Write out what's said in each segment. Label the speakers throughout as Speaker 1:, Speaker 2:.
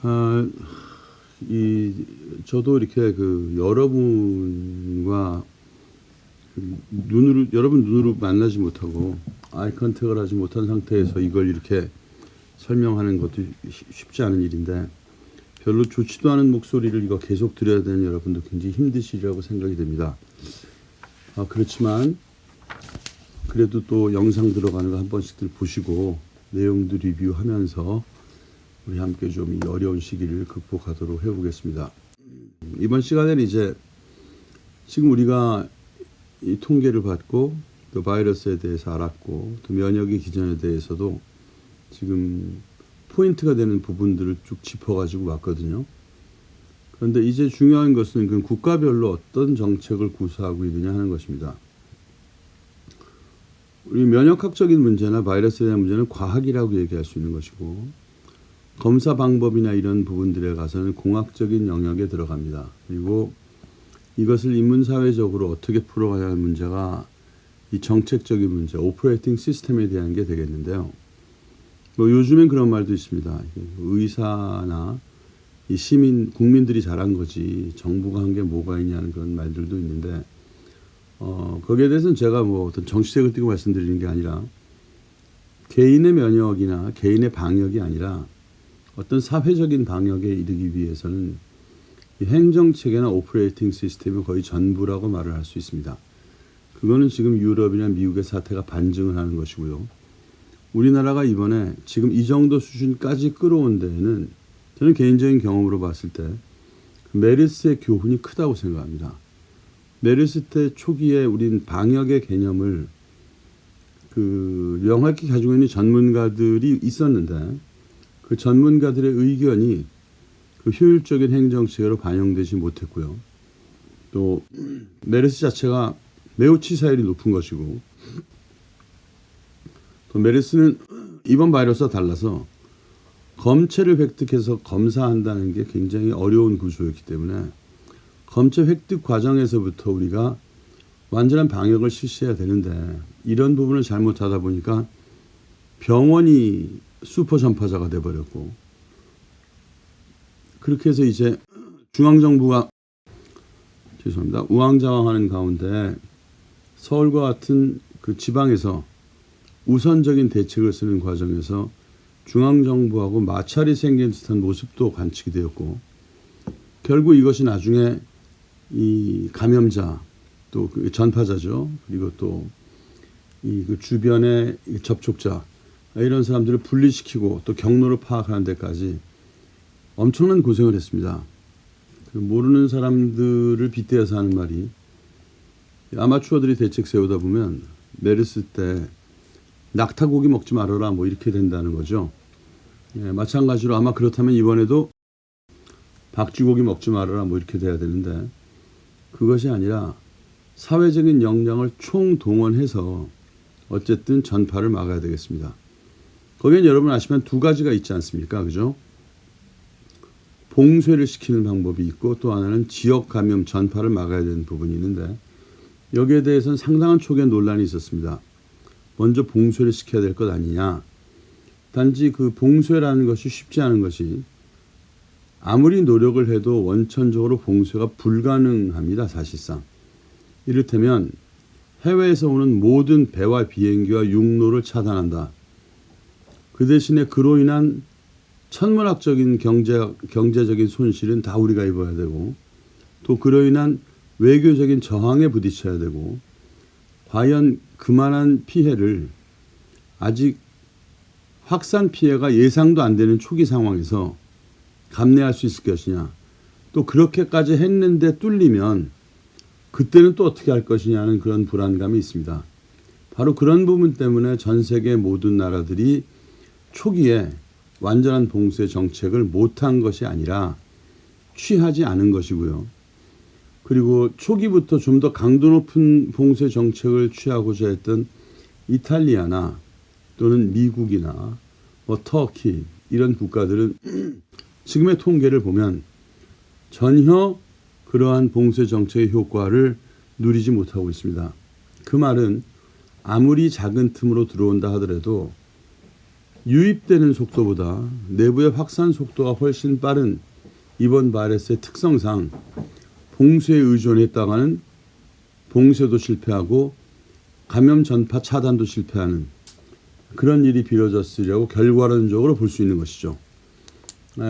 Speaker 1: 아, 저도 이렇게 여러분과 여러분 눈으로 만나지 못하고 아이 컨택을 하지 못한 상태에서 이걸 이렇게 설명하는 것도 쉽지 않은 일인데, 별로 좋지도 않은 목소리를 이거 계속 들어야 되는 여러분도 굉장히 힘드시리라고 생각이 됩니다. 그렇지만 그래도 또 영상 들어가는 거 한 번씩들 보시고 내용도 리뷰하면서 우리 함께 좀 이 어려운 시기를 극복하도록 해보겠습니다. 이번 시간에는 이제 지금 우리가 이 통계를 받고 또 바이러스에 대해서 알았고 또 면역의 기전에 대해서도 지금 포인트가 되는 부분들을 쭉 짚어가지고 왔거든요. 그런데 이제 중요한 것은 그 국가별로 어떤 정책을 구사하고 있느냐 하는 것입니다. 우리 면역학적인 문제나 바이러스에 대한 문제는 과학이라고 얘기할 수 있는 것이고, 검사 방법이나 이런 부분들에 가서는 공학적인 영역에 들어갑니다. 그리고 이것을 인문사회적으로 어떻게 풀어가야 하는 문제가 이 정책적인 문제, 오퍼레이팅 시스템에 대한 게 되겠는데요. 요즘엔 그런 말도 있습니다. 의사나 이 시민, 국민들이 잘한 거지 정부가 한 게 뭐가 있냐는 그런 말들도 있는데, 거기에 대해서는 제가 어떤 정치색을 띠고 말씀드리는 게 아니라, 개인의 면역이나 개인의 방역이 아니라 어떤 사회적인 방역에 이르기 위해서는 이 행정체계나 오퍼레이팅 시스템이 거의 전부라고 말을 할 수 있습니다. 그거는 지금 유럽이나 미국의 사태가 반증을 하는 것이고요. 우리나라가 이번에 지금 이 정도 수준까지 끌어온 데에는 저는 개인적인 경험으로 봤을 때 메르스의 교훈이 크다고 생각합니다. 메르스 때 초기에 우린 방역의 개념을 명확히 가지고 있는 전문가들이 있었는데, 그 전문가들의 의견이 효율적인 행정체계로 반영되지 못했고요. 또 메르스 자체가 매우 치사율이 높은 것이고, 또 메르스는 이번 바이러스와 달라서 검체를 획득해서 검사한다는 게 굉장히 어려운 구조였기 때문에 검체 획득 과정에서부터 우리가 완전한 방역을 실시해야 되는데, 이런 부분을 잘못하다 보니까 병원이 슈퍼 전파자가 돼버렸고, 그렇게 해서 이제 중앙정부가 우왕좌왕하는 가운데 서울과 같은 그 지방에서 우선적인 대책을 쓰는 과정에서 중앙정부하고 마찰이 생긴 듯한 모습도 관측이 되었고, 결국 이것이 나중에 이 감염자, 또 그 전파자죠, 그리고 또 그 주변의 접촉자, 이런 사람들을 분리시키고 또 경로를 파악하는 데까지 엄청난 고생을 했습니다. 모르는 사람들을 빗대어서 하는 말이, 아마추어들이 대책 세우다 보면 메르스 때 낙타고기 먹지 말아라 이렇게 된다는 거죠. 마찬가지로 아마 그렇다면 이번에도 박쥐고기 먹지 말아라 이렇게 돼야 되는데, 그것이 아니라 사회적인 역량을 총동원해서 어쨌든 전파를 막아야 되겠습니다. 거기엔 여러분 아시면 두 가지가 있지 않습니까? 그죠? 봉쇄를 시키는 방법이 있고, 또 하나는 지역 감염 전파를 막아야 되는 부분이 있는데, 여기에 대해서는 상당한 초기에 논란이 있었습니다. 먼저 봉쇄를 시켜야 될 것 아니냐. 단지 그 봉쇄라는 것이 쉽지 않은 것이, 아무리 노력을 해도 원천적으로 봉쇄가 불가능합니다. 사실상. 이를테면 해외에서 오는 모든 배와 비행기와 육로를 차단한다. 그 대신에 그로 인한 천문학적인 경제적인 손실은 다 우리가 입어야 되고, 또 그로 인한 외교적인 저항에 부딪혀야 되고, 과연 그만한 피해를 아직 확산 피해가 예상도 안 되는 초기 상황에서 감내할 수 있을 것이냐, 또 그렇게까지 했는데 뚫리면 그때는 또 어떻게 할 것이냐는 그런 불안감이 있습니다. 바로 그런 부분 때문에 전 세계 모든 나라들이 초기에 완전한 봉쇄 정책을 못한 것이 아니라 취하지 않은 것이고요. 그리고 초기부터 좀 더 강도 높은 봉쇄 정책을 취하고자 했던 이탈리아나 또는 미국이나 터키, 이런 국가들은 지금의 통계를 보면 전혀 그러한 봉쇄 정책의 효과를 누리지 못하고 있습니다. 그 말은 아무리 작은 틈으로 들어온다 하더라도 유입되는 속도보다 내부의 확산 속도가 훨씬 빠른 이번 바이러스의 특성상 봉쇄에 의존했다가는 봉쇄도 실패하고 감염 전파 차단도 실패하는 그런 일이 벌어졌으리라고 결과론적으로 볼 수 있는 것이죠.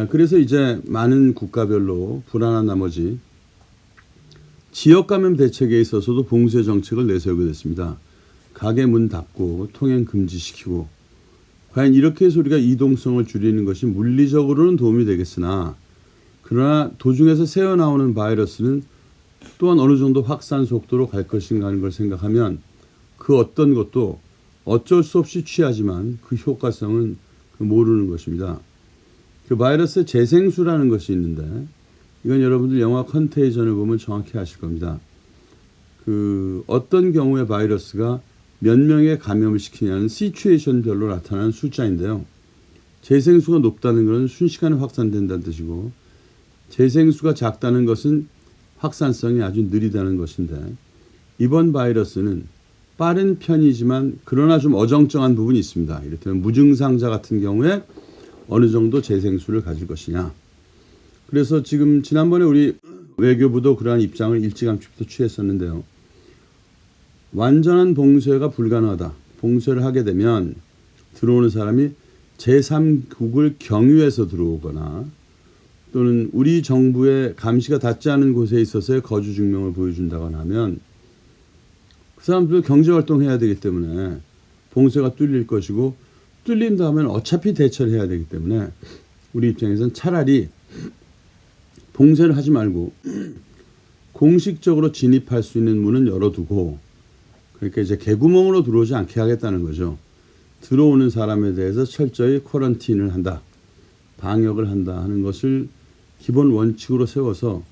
Speaker 1: 그래서 이제 많은 국가별로 불안한 나머지 지역 감염 대책에 있어서도 봉쇄 정책을 내세우게 됐습니다. 가게 문 닫고 통행 금지시키고 과연 이렇게 해서 우리가 이동성을 줄이는 것이 물리적으로는 도움이 되겠으나 그러나 도중에서 새어나오는 바이러스는 또한 어느 정도 확산 속도로 갈 것인가 하는 걸 생각하면 그 어떤 것도 어쩔 수 없이 취하지만 그 효과성은 모르는 것입니다. 그 바이러스의 재생수라는 것이 있는데 이건 여러분들 영화 컨테이전을 보면 정확히 아실 겁니다. 그 어떤 경우에 바이러스가 몇 명의 감염을 시키냐는 시츄에이션별로 나타나는 숫자인데요. 재생수가 높다는 것은 순식간에 확산된다는 뜻이고 재생수가 작다는 것은 확산성이 아주 느리다는 것인데 이번 바이러스는 빠른 편이지만 그러나 좀 어정쩡한 부분이 있습니다. 이를테면 무증상자 같은 경우에 어느 정도 재생수를 가질 것이냐. 그래서 지금 지난번에 우리 외교부도 그러한 입장을 일찌감치부터 취했었는데요. 완전한 봉쇄가 불가능하다. 봉쇄를 하게 되면 들어오는 사람이 제3국을 경유해서 들어오거나 또는 우리 정부의 감시가 닿지 않은 곳에 있어서의 거주 증명을 보여준다거나 하면 그 사람들도 경제활동해야 되기 때문에 봉쇄가 뚫릴 것이고 뚫린 다음엔 어차피 대처를 해야 되기 때문에 우리 입장에서는 차라리 봉쇄를 하지 말고 공식적으로 진입할 수 있는 문은 열어두고 그러니까 이제 개구멍으로 들어오지 않게 하겠다는 거죠. 들어오는 사람에 대해서 철저히 쿼런틴을 한다. 방역을 한다 하는 것을 기본 원칙으로 세워서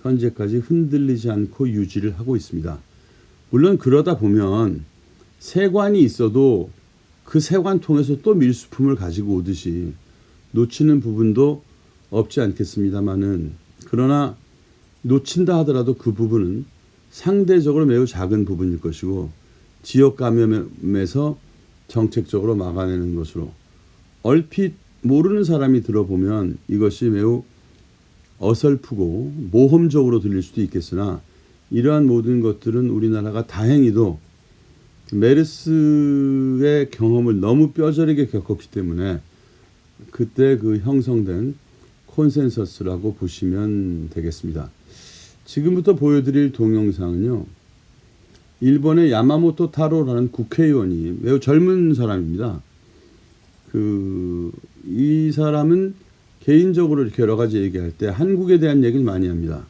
Speaker 1: 현재까지 흔들리지 않고 유지를 하고 있습니다. 물론 그러다 보면 세관이 있어도 그 세관 통해서 또 밀수품을 가지고 오듯이 놓치는 부분도 없지 않겠습니다만은 그러나 놓친다 하더라도 그 부분은 상대적으로 매우 작은 부분일 것이고 지역 감염에서 정책적으로 막아내는 것으로 얼핏 모르는 사람이 들어보면 이것이 매우 어설프고 모험적으로 들릴 수도 있겠으나 이러한 모든 것들은 우리나라가 다행히도 메르스의 경험을 너무 뼈저리게 겪었기 때문에 그때 그 형성된 콘센서스라고 보시면 되겠습니다. 지금부터 보여드릴 동영상은요. 일본의 야마모토 타로라는 국회의원이 매우 젊은 사람입니다. 이 사람은 개인적으로 이렇게 여러 가지 얘기할 때 한국에 대한 얘기를 많이 합니다.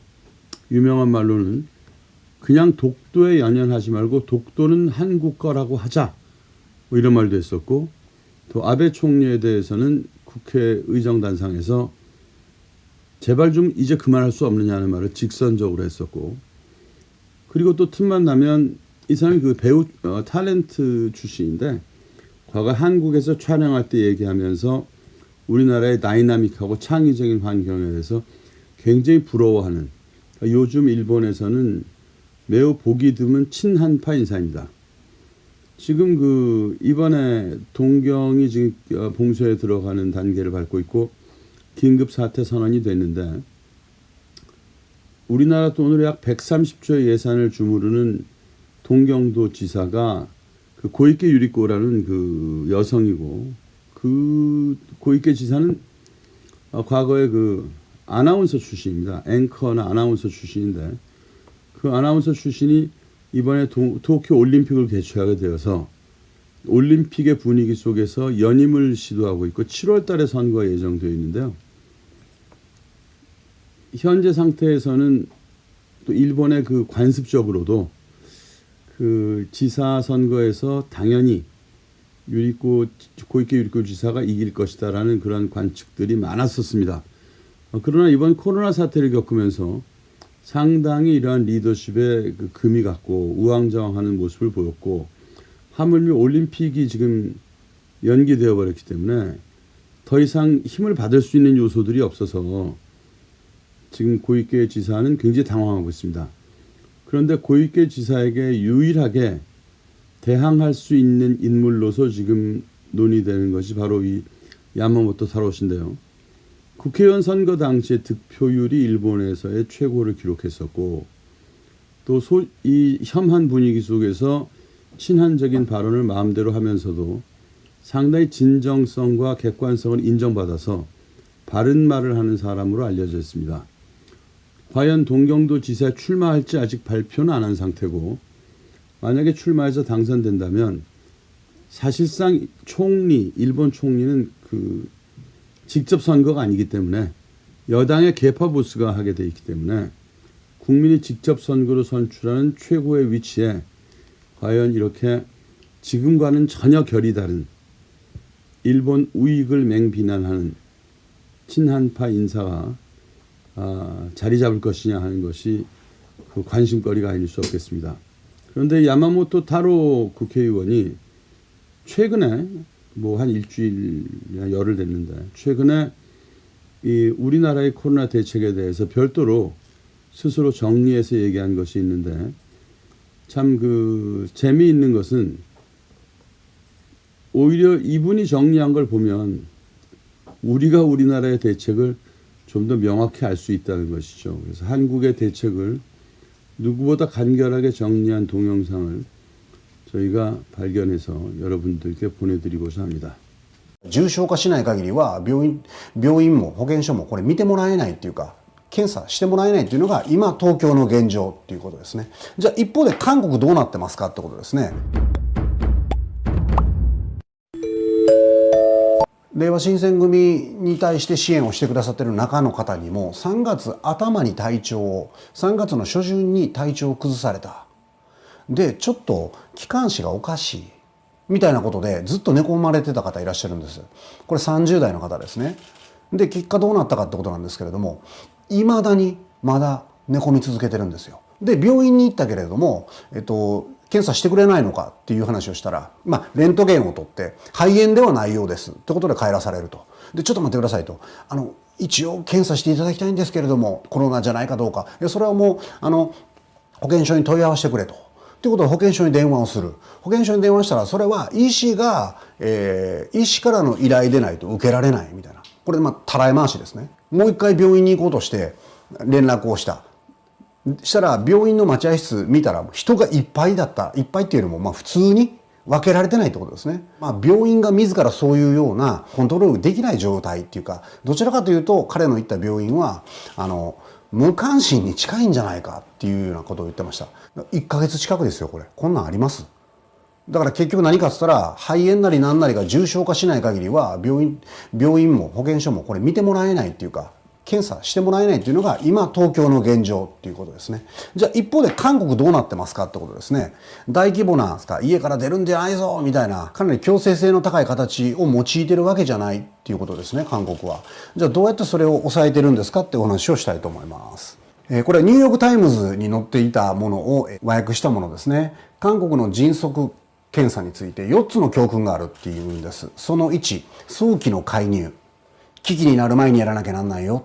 Speaker 1: 유명한 말로는 그냥 독도에 연연하지 말고 독도는 한국 거라고 하자. 뭐 이런 말도 했었고 또 아베 총리에 대해서는 국회의정단상에서 제발 좀 이제 그만할 수 없느냐는 말을 직선적으로 했었고 그리고 또 틈만 나면 이 사람이 그 배우 탤런트 출신인데 과거 한국에서 촬영할 때 얘기하면서 우리나라의 다이나믹하고 창의적인 환경에 대해서 굉장히 부러워하는 요즘 일본에서는 매우 보기 드문 친한파 인사입니다. 지금 이번에 동경이 지금 봉쇄에 들어가는 단계를 밟고 있고 긴급 사태 선언이 됐는데 우리나라 돈으로 약 130조의 예산을 주무르는 동경도 지사가 그 고이케 유리코라는 그 여성이고 그 고이케 지사는 과거에 그 아나운서 출신입니다. 앵커나 아나운서 출신인데 그 아나운서 출신이 이번에 도쿄 올림픽을 개최하게 되어서 올림픽의 분위기 속에서 연임을 시도하고 있고 7월 달에 선거가 예정되어 있는데요. 현재 상태에서는 또 일본의 그 관습적으로도 그 지사 선거에서 당연히 고이케 유리코 지사가 이길 것이다라는 그런 관측들이 많았었습니다. 그러나 이번 코로나 사태를 겪으면서 상당히 이러한 리더십에 그 금이 갔고 우왕좌왕하는 모습을 보였고 하물며 올림픽이 지금 연기되어 버렸기 때문에 더 이상 힘을 받을 수 있는 요소들이 없어서 지금 고이케 지사는 굉장히 당황하고 있습니다. 그런데 고이케 지사에게 유일하게 대항할 수 있는 인물로서 지금 논의되는 것이 바로 이 야마모토 타로시인데요. 국회의원 선거 당시에 득표율이 일본에서의 최고를 기록했었고 또 이 혐한 분위기 속에서 친한적인 발언을 마음대로 하면서도 상당히 진정성과 객관성을 인정받아서 바른 말을 하는 사람으로 알려져 있습니다. 과연 동경도 지사에 출마할지 아직 발표는 안 한 상태고 만약에 출마해서 당선된다면 사실상 일본 총리는 직접 선거가 아니기 때문에 여당의 계파 보스가 하게 돼 있기 때문에 국민이 직접 선거로 선출하는 최고의 위치에 과연 이렇게 지금과는 전혀 결이 다른 일본 우익을 맹비난하는 친한파 인사가 자리 잡을 것이냐 하는 것이 그 관심거리가 아닐 수 없겠습니다. 그런데 야마모토 타로 국회의원이 최근에 한 일주일이나 열흘 됐는데 최근에 이 우리나라의 코로나 대책에 대해서 별도로 스스로 정리해서 얘기한 것이 있는데 참 재미있는 것은 오히려 이분이 정리한 걸 보면 우리가 우리나라의 대책을 좀 더 명확히 알 수 있다는 것이죠. 그래서 한국의 대책을 누구보다 간결하게 정리한 동영상을 저희가 발견해서 여러분들께 보내드리고자 합니다.
Speaker 2: 重症化しない限りは病院も保健所もこれ見てもらえないっていうか検査してもらえないっていうのが今東京の現状っていうことですね。じゃあ一方で韓国どうなってますかってことですね。れいわ新選組に対して支援をしてくださっている中の方にも3月頭に3月の初旬に体調を崩された。でちょっと気管支がおかしいみたいなことでずっと寝込まれてた方いらっしゃるんです。これ30代の方ですね。で結果どうなったかってことなんですけれども、いまだにまだ寝込み続けてるんですよ。で病院に行ったけれども、検査してくれないのかっていう話をしたら、レントゲンを取って肺炎ではないようですってことで帰らされると。でちょっと待ってくださいと、一応検査していただきたいんですけれどもコロナじゃないかどうか、それはもう保健所に問い合わせてくれと。ということで保健所に電話をする。保健所に電話したらそれは医師からの依頼でないと受けられないみたいな。これたらい回しですね。もう一回病院に行こうとして連絡をした。したら病院の待合室見たら人がいっぱいだった。いっぱいっていうよりも普通に分けられてないってことですね。病院が自らそういうようなコントロールできない状態っていうか、どちらかというと彼の行った病院は無関心に近いんじゃないかっていうようなことを言ってました。1ヶ月近くですよこれ。こんなんあります？だから結局何かっつったら肺炎なり何なりが重症化しない限りは病院も保健所もこれ見てもらえないっていうか検査してもらえないっていうのが今東京の現状っていうことですね。じゃあ一方で韓国どうなってますかってことですね。大規模な家から出るんじゃないぞみたいなかなり強制性の高い形を用いてるわけじゃないっていうことですね韓国は。じゃあどうやってそれを抑えてるんですかってお話をしたいと思います。これはニューヨークタイムズに載っていたものを和訳したものですね。韓国の迅速検査について4つの教訓があるっていうんです。その1、早期の介入。危機になる前にやらなきゃなんないよ。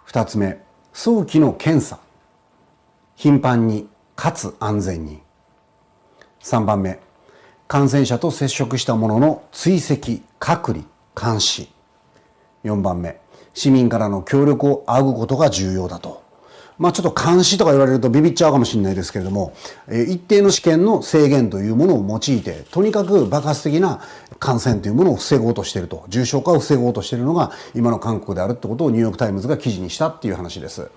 Speaker 2: 2つ目、早期の検査。頻繁にかつ安全に。3番目、感染者と接触した者の追跡、隔離、監視。4番目、市民からの協力を仰ぐことが重要だと。ちょっと監視とか言われるとビビっちゃうかもしれないですけれども、一定の試験の制限というものを用いて、とにかく爆発的な感染というものを防ごうとしていると、重症化を防ごうとしているのが今の韓国であるってことをニューヨークタイムズが記事にしたっていう話です。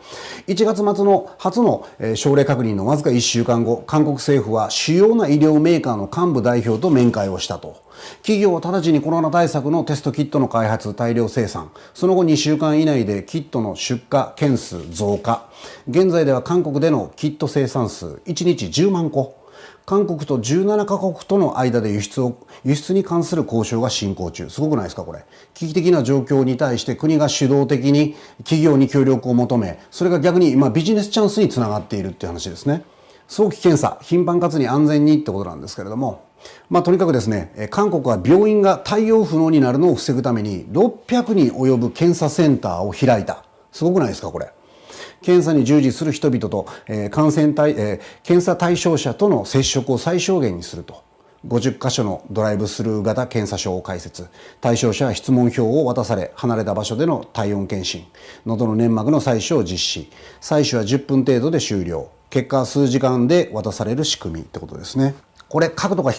Speaker 2: 1月末の初の症例確認のわずか1週間後、韓国政府は主要な医療メーカーの幹部代表と面会をしたと。企業は直ちにコロナ対策のテストキットの開発、大量生産、その後2週間以内でキットの出荷件数増加。現在では韓国でのキット生産数1日10万個。韓国と17カ国との間で輸出に関する交渉が進行中。すごくないですかこれ。危機的な状況に対して国が主導的に企業に協力を求め、それが逆に今ビジネスチャンスにつながっているっていう話ですね。早期検査、頻繁かつに安全にってことなんですけれども、とにかくですね、韓国は病院が対応不能になるのを防ぐために600に及ぶ検査センターを開いた。すごくないですかこれ。検査に従事する人々と、検査対象者との接触を最小限にすると。50箇所のドライブスルー型検査所を開設。対象者は質問票を渡され、離れた場所での体温検診、喉の粘膜の採取を実施。採取は10分程度で終了。結果は数時間で渡される仕組みってことですね。これ角度が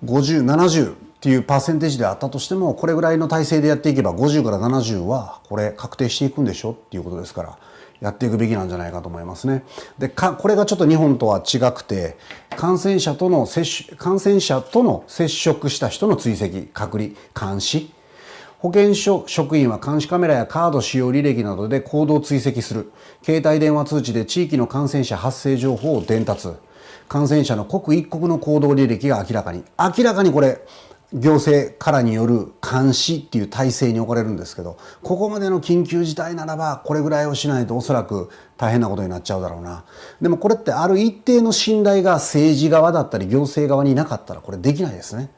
Speaker 2: 50、70っていうパーセンテージであったとしても、これぐらいの体制でやっていけば50から70はこれ確定していくんでしょっていうことですから、やっていくべきなんじゃないかと思いますね。で、これがちょっと日本とは違くて、感染者との接触した人の追跡、隔離、監視。保健所職員は監視カメラやカード使用履歴などで行動を追跡する。携帯電話通知で地域の感染者発生情報を伝達。感染者の刻一刻の行動履歴が明らかにこれ、行政からによる監視っていう体制に置かれるんですけど、ここまでの緊急事態ならばこれぐらいをしないとおそらく大変なことになっちゃうだろうな。でもこれってある一定の信頼が政治側だったり行政側になかったらこれできないですね。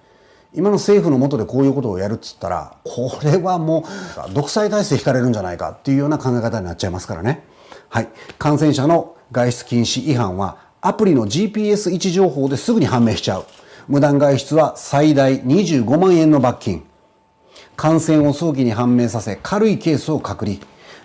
Speaker 2: 今の政府の下でこういうことをやるっつったら、これはもう独裁体制引かれるんじゃないかっていうような考え方になっちゃいますからね。はい。感染者の外出禁止違反はアプリの GPS 位置情報ですぐに判明しちゃう。無断外出は最大25万円の罰金。感染を早期に判明させ、軽いケースを隔離。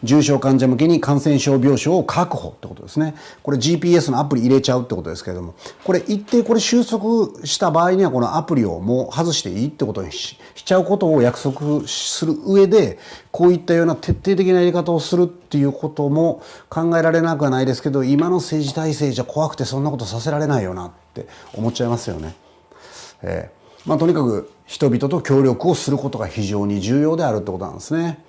Speaker 2: 重症患者向けに感染症病床を確保ってことですね。これ GPS のアプリ入れちゃうってことですけれども、これ一定これ収束した場合にはこのアプリをもう外していいってことにしちゃうことを約束する上で、こういったような徹底的なやり方をするっていうことも考えられなくはないですけど、今の政治体制じゃ怖くてそんなことさせられないよなって思っちゃいますよね。とにかく人々と協力をすることが非常に重要であるってことなんですね。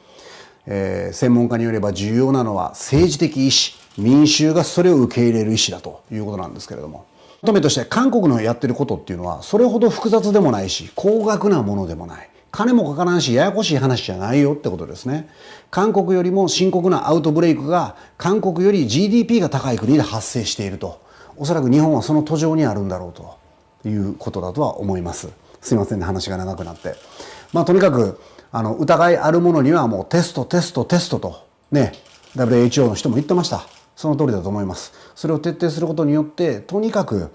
Speaker 2: 専門家によれば重要なのは政治的意思、民衆がそれを受け入れる意思だということなんですけれども、まとめとして韓国のやってることっていうのはそれほど複雑でもないし高額なものでもない、金もかからんしややこしい話じゃないよってことですね。韓国よりも深刻なアウトブレイクが韓国より GDP が高い国で発生していると、おそらく日本はその途上にあるんだろうということだとは思います。すいませんね、話が長くなって。とにかく疑いあるものにはもうテストとね、 WHO の人も言ってました。その通りだと思います。それを徹底することによってとにかく、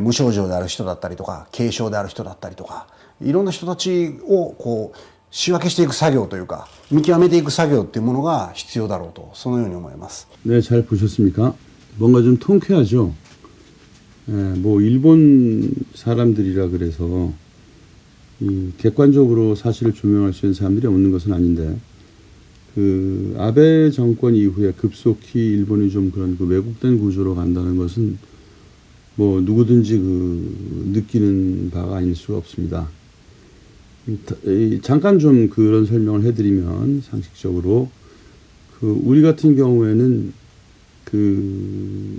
Speaker 2: 無症状である人だったりとか軽症である人だったりとか、いろんな人たちをこう仕分けしていく作業というか見極めていく作業っていうものが必要だろうと、そのように思います。
Speaker 1: 네, 잘 보셨습니까? 뭔가 좀 통쾌하죠. 뭐 일본 사람들이라 그래서 이 객관적으로 사실을 조명할 수 있는 사람들이 없는 것은 아닌데, 그 아베 정권 이후에 급속히 일본이 좀 그런 그 왜곡된 구조로 간다는 것은 뭐 누구든지 그 느끼는 바가 아닐 수가 없습니다. 잠깐 좀 그런 설명을 해드리면, 상식적으로 그 우리 같은 경우에는 그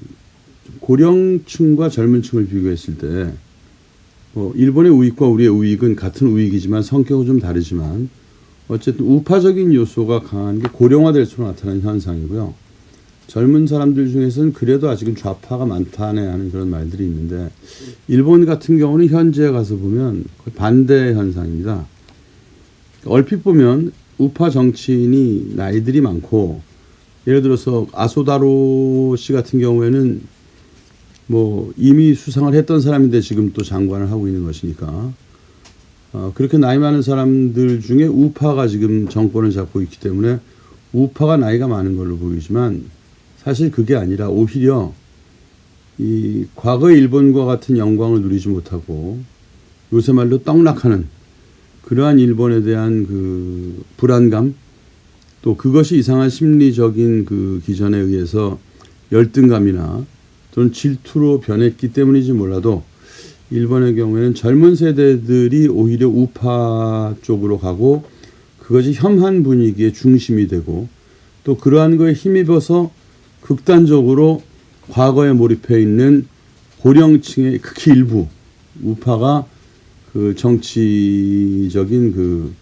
Speaker 1: 고령층과 젊은층을 비교했을 때 일본의 우익과 우리의 우익은 같은 우익이지만 성격은 좀 다르지만 어쨌든 우파적인 요소가 강한 게 고령화될수록 나타나는 현상이고요. 젊은 사람들 중에서는 그래도 아직은 좌파가 많다네 하는 그런 말들이 있는데, 일본 같은 경우는 현지에 가서 보면 반대 현상입니다. 얼핏 보면 우파 정치인이 나이들이 많고, 예를 들어서 아소다로 씨 같은 경우에는 뭐 이미 수상을 했던 사람인데 지금 또 장관을 하고 있는 것이니까, 그렇게 나이 많은 사람들 중에 우파가 지금 정권을 잡고 있기 때문에 우파가 나이가 많은 걸로 보이지만, 사실 그게 아니라 오히려 이 과거의 일본과 같은 영광을 누리지 못하고 요새 말로 떡락하는 그러한 일본에 대한 그 불안감, 또 그것이 이상한 심리적인 그 기전에 의해서 열등감이나 또는 질투로 변했기 때문인지 몰라도, 일본의 경우에는 젊은 세대들이 오히려 우파 쪽으로 가고 그것이 혐한 분위기의 중심이 되고, 또 그러한 거에 힘입어서 극단적으로 과거에 몰입해 있는 고령층의 극히 일부 우파가 그 정치적인 그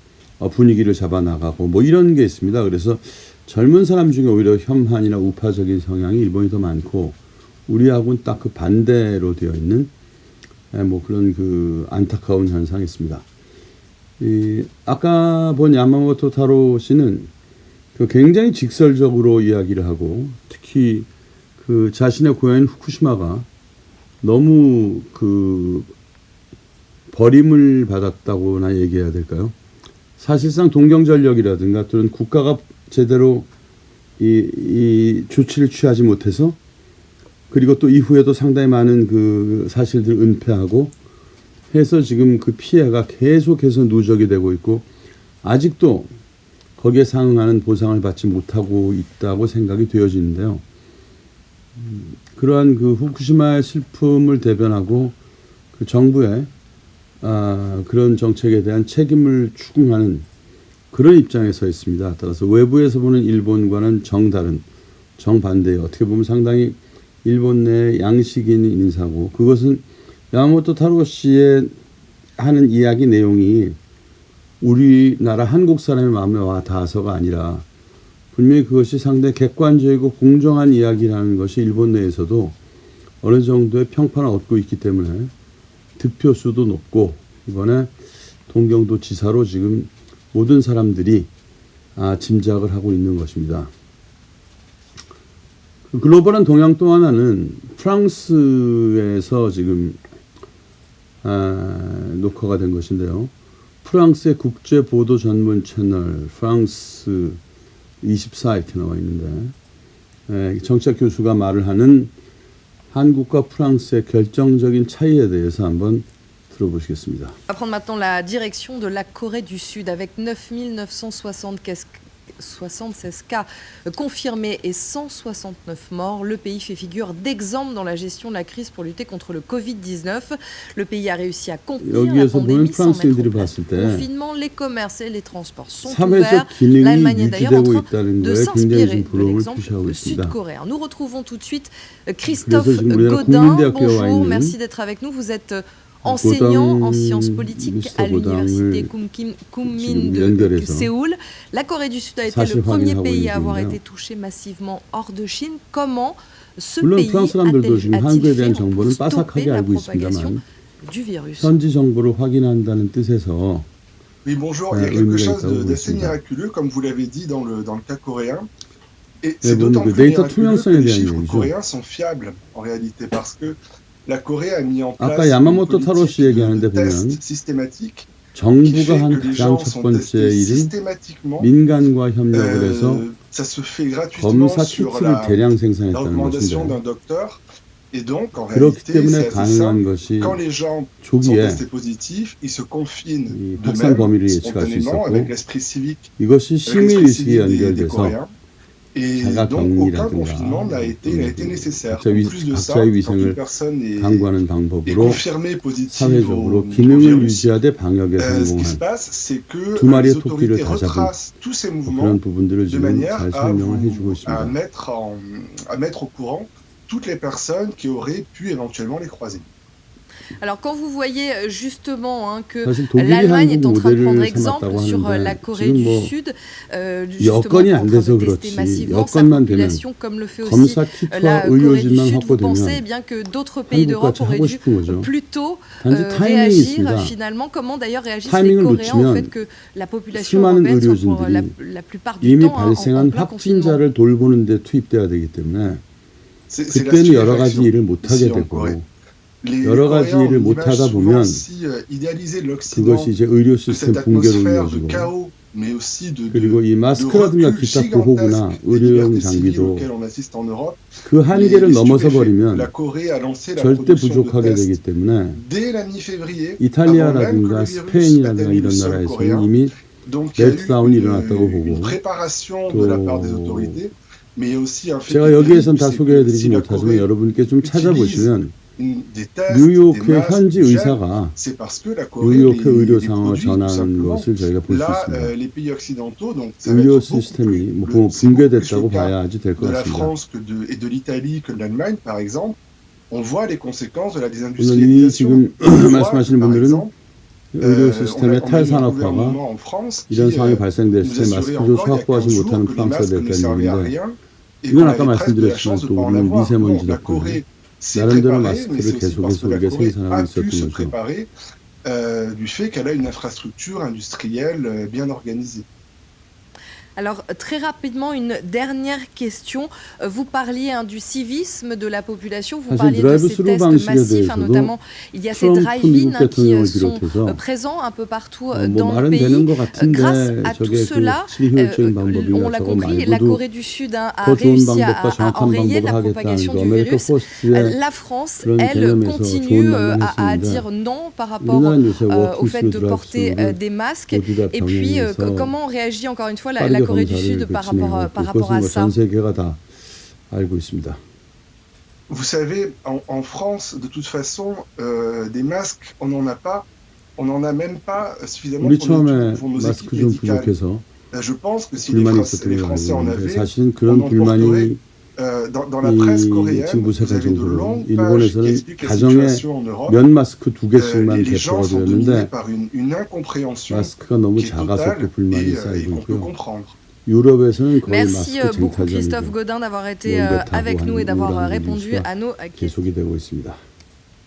Speaker 1: 분위기를 잡아나가고 뭐 이런 게 있습니다. 그래서 젊은 사람 중에 오히려 혐한이나 우파적인 성향이 일본이 더 많고, 우리하고는 딱 그 반대로 되어 있는 뭐 그런 그 안타까운 현상이 있습니다. 아까 본 야마모토 타로 씨는 그 굉장히 직설적으로 이야기를 하고, 특히 그 자신의 고향인 후쿠시마가 너무 그 버림을 받았다고나 얘기해야 될까요? 사실상 동경전력이라든가 또는 국가가 제대로 이 조치를 취하지 못해서 그리고 또 이후에도 상당히 많은 그 사실들을 은폐하고 해서 지금 그 피해가 계속해서 누적이 되고 있고 아직도 거기에 상응하는 보상을 받지 못하고 있다고 생각이 되어지는데요. 그러한 그 후쿠시마의 슬픔을 대변하고 그 정부의 그런 정책에 대한 책임을 추궁하는 그런 입장에 서 있습니다. 따라서 외부에서 보는 일본과는 정반대의 어떻게 보면 상당히 일본 내 양식인 인사고 그것은 야마모토 타로 씨의 하는 이야기 내용이 우리나라 한국 사람의 마음에 와 닿아서가 아니라 분명히 그것이 상당히 객관적이고 공정한 이야기라는 것이 일본 내에서도 어느 정도의 평판을 얻고 있기 때문에 득표수도 높고 이번에 동경도 지사로 지금 모든 사람들이 짐작을 하고 있는 것입니다. 글로벌한 동향 또 하나는 프랑스에서 지금 녹화가 된 것인데요. 프랑스의 국제 보도 전문 채널 프랑스 24 이렇게 나와 있는데 정치학 교수가 말을 하는 한국과 프랑스의 결정적인 차이에 대해서 한번 들어보시겠습니다.
Speaker 3: On va prendre maintenant la direction de la Corée du Sud avec 9 976 cas confirmés et 169 morts. Le pays fait figure d'exemple dans la gestion de la crise pour lutter contre le Covid-19. Le pays a réussi à contenir la
Speaker 1: 여기에서 보면
Speaker 3: pandémie sans mettre
Speaker 1: 프랑스인들이
Speaker 3: en place
Speaker 1: 봤을
Speaker 3: le
Speaker 1: 때
Speaker 3: confinement. Les commerces et les transports sont
Speaker 1: 사회적
Speaker 3: ouverts.
Speaker 1: 기능이
Speaker 3: L'Allemagne est d'ailleurs en
Speaker 1: 유지되고
Speaker 3: train
Speaker 1: 있다는
Speaker 3: de
Speaker 1: 거에 굉장히
Speaker 3: s'inspirer
Speaker 1: 좀
Speaker 3: de
Speaker 1: 부러움을
Speaker 3: l'exemple
Speaker 1: 표시하고 있습니다.
Speaker 3: sud-coréen. Nous retrouvons tout de suite Christophe
Speaker 1: 지금 우리나라
Speaker 3: Godin.
Speaker 1: 국민대학교에 와
Speaker 3: Bonjour,
Speaker 1: 있는
Speaker 3: merci d'être avec nous. Vous êtes enseignant en sciences politiques à l'université Kookmin de Séoul. La Corée du Sud a été le premier pays à avoir été touché massivement hors de Chine. Comment ce
Speaker 1: 물론
Speaker 3: pays
Speaker 1: 프랑스 사람들도 지금 한국에
Speaker 3: a-t-il
Speaker 1: 대한
Speaker 3: fait
Speaker 1: 정보는
Speaker 3: pour stopper
Speaker 1: 빠삭하게
Speaker 3: la
Speaker 1: 알고
Speaker 3: propagation
Speaker 1: 있습니다만
Speaker 3: du virus?
Speaker 1: 현지 정보를 확인한다는 뜻에서
Speaker 4: Oui, bonjour. Il y a quelque chose d'assez miraculeux, comme vous l'avez dit dans le cas coréen. Et c'est d'autant plus miraculeux que les chiffres coréens sont fiables en réalité, parce que la Corée a mis en place
Speaker 1: 아까 야마모토 타로 씨
Speaker 4: une
Speaker 1: 얘기하는데
Speaker 4: politique de
Speaker 1: 보면
Speaker 4: test systématique qui
Speaker 1: 정부가
Speaker 4: fait
Speaker 1: 한
Speaker 4: que les
Speaker 1: 가장
Speaker 4: gens
Speaker 1: 첫
Speaker 4: sont
Speaker 1: 번째
Speaker 4: testés
Speaker 1: 일은
Speaker 4: systématiquement.
Speaker 1: 민간과 협력을 해서
Speaker 4: Ça se fait gratuitement
Speaker 1: 검사
Speaker 4: sur
Speaker 1: 키트를 대량
Speaker 4: la
Speaker 1: 생산했다는
Speaker 4: recommandation
Speaker 1: 것인데
Speaker 4: d'un docteur. Et donc, en
Speaker 1: 그렇기
Speaker 4: réalité,
Speaker 1: 때문에
Speaker 4: c'est assez
Speaker 1: 가능한
Speaker 4: simple.
Speaker 1: 것이
Speaker 4: Quand les gens sont
Speaker 1: 조기에
Speaker 4: testés positifs, ils se confinent
Speaker 1: 이
Speaker 4: d'eux-mêmes,
Speaker 1: 확산 범위를 예측할 수
Speaker 4: spontanément,
Speaker 1: 있었고
Speaker 4: avec l'esprit civique,
Speaker 1: 이것이
Speaker 4: avec
Speaker 1: 심의
Speaker 4: l'esprit
Speaker 1: 의식이
Speaker 4: civique des
Speaker 1: 연결돼서
Speaker 4: Coréens. Et
Speaker 1: 자가
Speaker 4: donc, aucun confinement
Speaker 1: 격리라든가
Speaker 4: n'a été nécessaire. En
Speaker 1: 각자의
Speaker 4: plus de ça,
Speaker 1: 각자의
Speaker 4: quand
Speaker 1: 위생을
Speaker 4: une personne est
Speaker 1: 강구하는 방법으로
Speaker 4: confirmée positive
Speaker 1: 사회적으로
Speaker 4: au
Speaker 1: 기능을
Speaker 4: virus,
Speaker 1: 유지하되 방역에
Speaker 4: ce qui se
Speaker 1: 성공한
Speaker 4: passe, c'est que
Speaker 1: 두 마리의
Speaker 4: les
Speaker 1: 토끼를
Speaker 4: autorités
Speaker 1: 다 잡은
Speaker 4: retracent tous ces mouvements
Speaker 1: 그런 부분들을
Speaker 4: de
Speaker 1: 지금
Speaker 4: manière
Speaker 1: 잘
Speaker 4: à,
Speaker 1: 설명을 해주고
Speaker 4: à
Speaker 1: 있습니다.
Speaker 4: mettre au courant toutes les personnes qui auraient pu éventuellement les croiser.
Speaker 3: Alors quand vous voyez justement que
Speaker 1: 사실 독일이
Speaker 3: l'Allemagne est
Speaker 1: 한국
Speaker 3: en train de
Speaker 1: 모델을
Speaker 3: prendre exemple
Speaker 1: 삼았다고
Speaker 3: sur la
Speaker 1: 하는데
Speaker 3: Corée
Speaker 1: 지금
Speaker 3: du
Speaker 1: 뭐
Speaker 3: Sud, justement
Speaker 1: 여건이
Speaker 3: en
Speaker 1: 안
Speaker 3: train
Speaker 1: 돼서
Speaker 3: de tester
Speaker 1: 그렇지
Speaker 3: massivement sa
Speaker 1: 여건만 되면
Speaker 3: population, comme le fait aussi
Speaker 1: 검사
Speaker 3: la
Speaker 1: 키트와
Speaker 3: Corée du
Speaker 1: 의료진만
Speaker 3: Sud, vous pensez
Speaker 1: 확보되면
Speaker 3: bien que d'autres pays d'Europe
Speaker 1: 한국같이
Speaker 3: auraient
Speaker 1: 하고
Speaker 3: dû
Speaker 1: 싶은 거죠.
Speaker 3: plutôt
Speaker 1: 단지 타이밍이
Speaker 3: réagir
Speaker 1: 있습니다.
Speaker 3: finalement. Comment d'ailleurs réagissent les
Speaker 1: 타이밍을
Speaker 3: Coréens au
Speaker 1: 놓치면
Speaker 3: fait que la population
Speaker 1: 수많은
Speaker 3: européenne soit pour
Speaker 1: 의료진들이
Speaker 3: la plupart du
Speaker 1: 이미
Speaker 3: temps en
Speaker 1: 발생한
Speaker 3: plein confinement?
Speaker 1: 확진자를 돌보는 데 투입돼야 되기 때문에
Speaker 4: C'est la
Speaker 1: 그때는 여러 가지
Speaker 4: stupéfaction
Speaker 1: 일을 못하게
Speaker 4: ici en
Speaker 1: 되고
Speaker 4: Corée. Les
Speaker 1: 여러 가지
Speaker 4: Coréens ont
Speaker 1: 일을
Speaker 4: une image
Speaker 1: 못하다
Speaker 4: souvent
Speaker 1: 보면
Speaker 4: si idéalisée de l'Occident,
Speaker 1: 그것이 이제 의료
Speaker 4: de
Speaker 1: 시스템
Speaker 4: cette
Speaker 1: 붕괴로
Speaker 4: atmosphère de
Speaker 1: 이어지고
Speaker 4: chaos, mais aussi de
Speaker 1: 그리고 이 마스크라든가
Speaker 4: recul
Speaker 1: 기타 보호구나
Speaker 4: gigantesque des
Speaker 1: 의료용
Speaker 4: libertés civiles
Speaker 1: 장비도
Speaker 4: auxquelles on assiste en Europe.
Speaker 1: 그 한계를
Speaker 4: Les
Speaker 1: 넘어서
Speaker 4: stupéfaits.
Speaker 1: 버리면
Speaker 4: La Corée a lancé la
Speaker 1: 절대
Speaker 4: production de
Speaker 1: 부족하게 되기
Speaker 4: tests
Speaker 1: 때문에
Speaker 4: dès la mi-février, avant même que
Speaker 1: 이탈리아라든가
Speaker 4: le virus
Speaker 1: 스페인이라든가
Speaker 4: atteigne le
Speaker 1: 이런
Speaker 4: sol
Speaker 1: 나라에서는
Speaker 4: coréen.
Speaker 1: 이미
Speaker 4: Donc il y a eu
Speaker 1: 멜트다운이 일어났다고
Speaker 4: une
Speaker 1: 보고
Speaker 4: préparation de la part des autorités, mais il y a aussi un fait
Speaker 1: 제가
Speaker 4: qui est
Speaker 1: 여기에선
Speaker 4: terrible,
Speaker 1: 다
Speaker 4: c'est que
Speaker 1: 소개해드리지
Speaker 4: si la
Speaker 1: 못하지만
Speaker 4: Corée
Speaker 1: 여러분께 좀 찾아보시면
Speaker 4: des tests, des
Speaker 1: 뉴욕의
Speaker 4: masques,
Speaker 1: 현지
Speaker 4: du gel,
Speaker 1: 의사가
Speaker 4: c'est parce que la Corée
Speaker 1: 뉴욕의 의료
Speaker 4: les
Speaker 1: 상황을
Speaker 4: produit tout
Speaker 1: 전하는
Speaker 4: simplement.
Speaker 1: 것을 저희가 볼 수
Speaker 4: Là,
Speaker 1: 있습니다.
Speaker 4: les pays occidentaux, donc ça va
Speaker 1: 의료
Speaker 4: être beaucoup
Speaker 1: 시스템이
Speaker 4: plus,
Speaker 1: 뭐
Speaker 4: c'est beaucoup plus
Speaker 1: 붕괴됐다고
Speaker 4: le cas
Speaker 1: 봐야지 될 것
Speaker 4: de la
Speaker 1: 같습니다.
Speaker 4: France et de l'Italie que de l'Allemagne, par exemple. On voit les conséquences de la
Speaker 1: 물론 이
Speaker 4: désindustrialisation.
Speaker 1: 지금 말씀하시는
Speaker 4: Par
Speaker 1: 분들은
Speaker 4: exemple,
Speaker 1: 의료 시스템의
Speaker 4: on a eu un
Speaker 1: 탈산업화가
Speaker 4: gouvernement en France qui
Speaker 1: 이런 상황이
Speaker 4: nous
Speaker 1: 발생됐을 때
Speaker 4: assurait
Speaker 1: 마스크조차
Speaker 4: encore il y a 15
Speaker 1: 확보하지
Speaker 4: jours
Speaker 1: 못하는
Speaker 4: que les
Speaker 1: 프랑스가
Speaker 4: masques ne
Speaker 1: 됐다는
Speaker 4: servaient à
Speaker 1: 얘기인데
Speaker 4: rien et
Speaker 1: 이건
Speaker 4: qu'on
Speaker 1: 아까
Speaker 4: avait presque de la
Speaker 1: 말씀드렸지만
Speaker 4: chance de
Speaker 1: 또
Speaker 4: ne pas en
Speaker 1: 우리는
Speaker 4: avoir.
Speaker 1: 미세먼지
Speaker 4: Non, la
Speaker 1: 덕분에
Speaker 4: Corée s'est
Speaker 1: 나름대로
Speaker 4: préparée, mais
Speaker 1: 마스크를
Speaker 4: c'est aussi parce
Speaker 1: 계속해서
Speaker 4: que la
Speaker 1: 우리가
Speaker 4: Corée
Speaker 1: 생산하고
Speaker 4: a pu se
Speaker 1: 있었던 거죠.
Speaker 4: préparer du fait qu'elle a une infrastructure industrielle bien organisée.
Speaker 3: Alors, très rapidement, une dernière question. Vous parliez du civisme de la population, vous parliez de ces tests massifs, notamment il y a ces drive-in qui sont présents un peu partout dans le pays. Grâce à tout cela, on l'a compris, la Corée du Sud a réussi à enrayer la propagation du virus. La France, elle, continue à dire non par rapport au fait de porter des masques. Et puis, comment réagit encore une fois la Corée du Sud par rapport à ça?
Speaker 4: Vous savez, en France, de toute façon, des masques, on n'en a pas. On n'en a même pas suffisamment pour nos équipes médicales. Je pense que si les Français en avaient, on emporterait. Dans la presse coréenne, vous avez de longues pages qui expliquent la situation en Europe. Les gens sont dominés par une incompréhension qui est totale et qu'on peut comprendre.
Speaker 3: Merci beaucoup Christophe Godin d'avoir été avec nous et d'avoir répondu à nos questions.